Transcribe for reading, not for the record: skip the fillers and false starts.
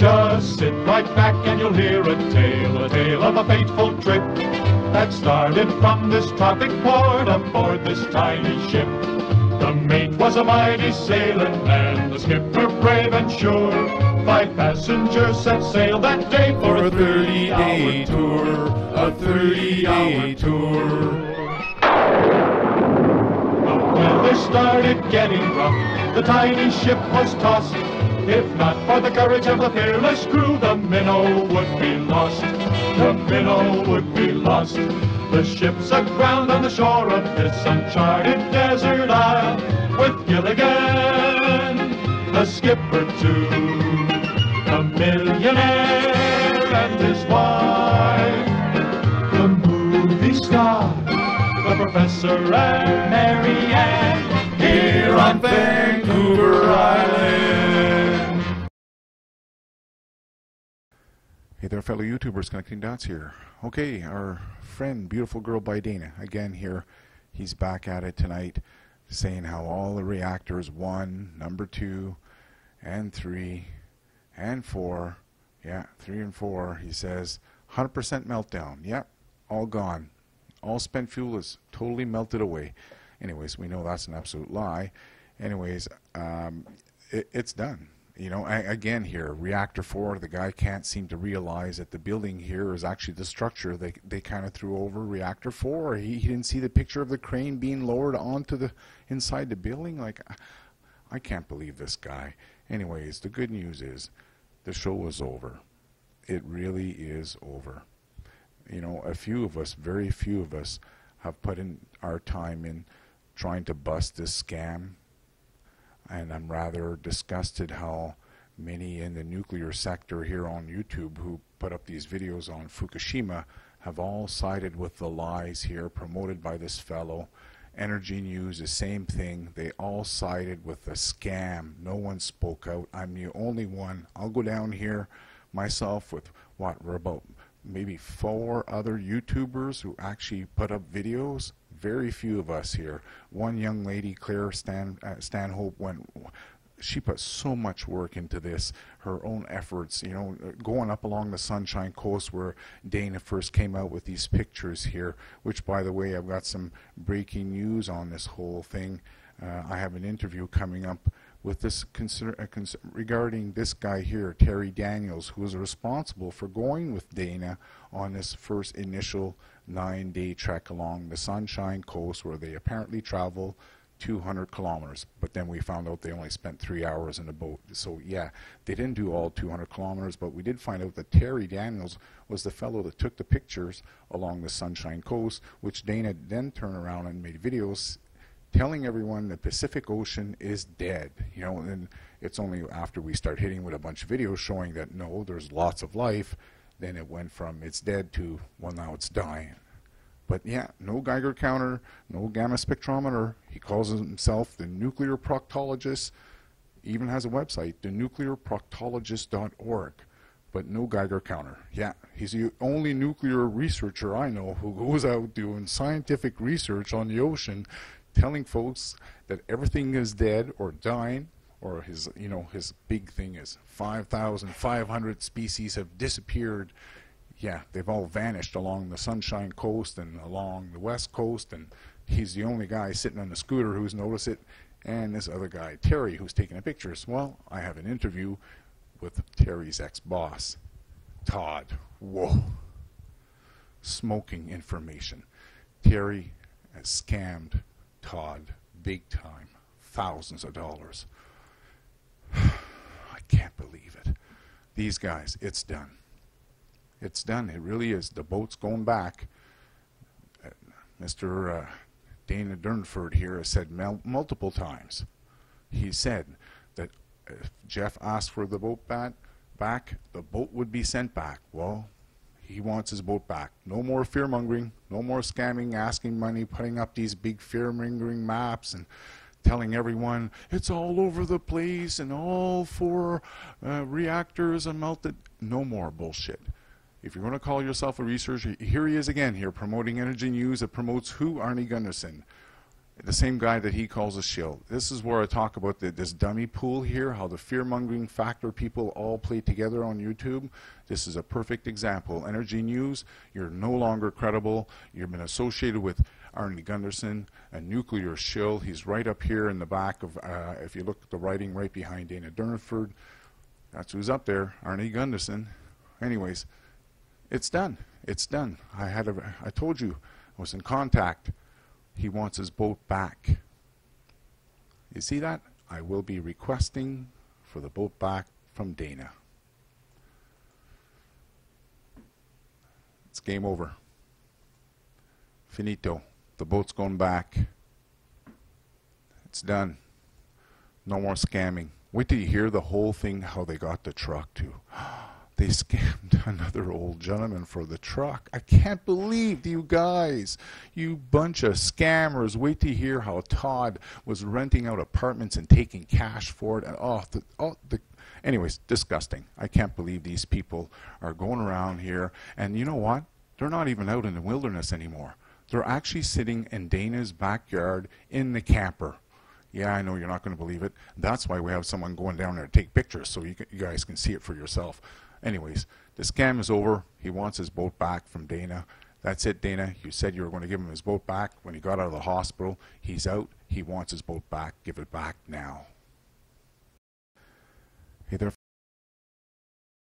Just sit right back and you'll hear a tale of a fateful trip that started from this tropic port aboard this tiny ship. The mate was a mighty sailing man, the skipper brave and sure. 5 passengers set sail that day for a 30-day tour, a 30-day tour. The weather started getting rough, the tiny ship was tossed. If not for the courage of the fearless crew, the minnow would be lost. The minnow would be lost. The ship's aground on the shore of this uncharted desert isle, with Gilligan, the skipper too, a millionaire and his wife, the movie star, the professor and Mary Ann, here on Vancouver Island. Hey there, fellow YouTubers, Connecting Dots here. Okay, our friend Beautiful Girl by Dana, again here, he's back at it tonight, saying how all the reactors 1, number 2, and 3, and 4, yeah, 3 and 4, he says, 100% meltdown, yeah, all gone. All spent fuel is totally melted away. Anyways, we know that's an absolute lie. Anyways, it's done. You know, again here, reactor 4, the guy can't seem to realize that the building here is actually the structure they kind of threw over reactor 4. He didn't see the picture of the crane being lowered onto the inside the building. Like, I can't believe this guy. Anyways, the good news is the show is over. It really is over. You know, a few of us, very few of us, have put in our time in trying to bust this scam. And I'm rather disgusted how many in the nuclear sector here on YouTube who put up these videos on Fukushima have all sided with the lies here promoted by this fellow. Energy News, the same thing. They all sided with the scam. No one spoke out. I'm the only one. I'll go down here myself with what, we're about maybe 4 other YouTubers who actually put up videos. Very few of us here. One young lady, Claire Stanhope, she put so much work into this, her own efforts, you know, going up along the Sunshine Coast where Dana first came out with these pictures here, which, by the way, I've got some breaking news on this whole thing. I have an interview coming up with this regarding this guy here, Terry Daniels, who was responsible for going with Dana on this first initial 9-day trek along the Sunshine Coast, where they apparently travel 200 kilometers. But then we found out they only spent 3 hours in a boat. So yeah, they didn't do all 200 kilometers, but we did find out that Terry Daniels was the fellow that took the pictures along the Sunshine Coast, which Dana then turned around and made videos telling everyone the Pacific Ocean is dead. You know, and it's only after we start hitting with a bunch of videos showing that no, there's lots of life, then it went from it's dead to, well, now it's dying. But yeah, no Geiger counter, no gamma spectrometer. He calls himself the nuclear proctologist, even has a website, thenuclearproctologist.org, but no Geiger counter. Yeah, he's the only nuclear researcher I know who goes out doing scientific research on the ocean, telling folks that everything is dead or dying, or his, you know, his big thing is 5,500 species have disappeared. Yeah, they've all vanished along the Sunshine Coast and along the West Coast, and he's the only guy sitting on the scooter who's noticed it, and this other guy, Terry, who's taking the pictures. Well, I have an interview with Terry's ex-boss, Todd. Whoa. Smoking information. Terry has scammed Todd big time, thousands of dollars. I can't believe it. These guys, it's done. It's done. It really is. The boat's going back. Mr. Dana Durnford here has said multiple times. He said that if Jeff asked for the boat back, the boat would be sent back. Well, he wants his boat back. No more fear-mongering, no more scamming, asking money, putting up these big fear-mongering maps and telling everyone it's all over the place and all 4 reactors are melted. No more bullshit. If you're going to call yourself a researcher, here he is again here promoting Energy News that promotes who? Arnie Gunderson. The same guy that he calls a shill. This is where I talk about this dummy pool here, how the fear-mongering factor people all play together on YouTube. This is a perfect example. Energy News, you're no longer credible. You've been associated with Arnie Gunderson, a nuclear shill. He's right up here in the back of, if you look at the writing right behind Dana Durnford, that's who's up there, Arnie Gunderson. Anyways, it's done. It's done. I told you, I was in contact. He wants his boat back. You see that? I will be requesting for the boat back from Dana. It's game over. Finito. The boat's going back. It's done. No more scamming. Wait till you hear the whole thing, how they got the truck too. They scammed another old gentleman for the truck. I can't believe you guys, you bunch of scammers. Wait to hear how Todd was renting out apartments and taking cash for it. And anyways, disgusting. I can't believe these people are going around here. And you know what? They're not even out in the wilderness anymore. They're actually sitting in Dana's backyard in the camper. Yeah, I know you're not going to believe it. That's why we have someone going down there to take pictures so you guys can see it for yourself. Anyways, the scam is over. He wants his boat back from Dana. That's it, Dana. You said you were going to give him his boat back when he got out of the hospital. He's out. He wants his boat back. Give it back now.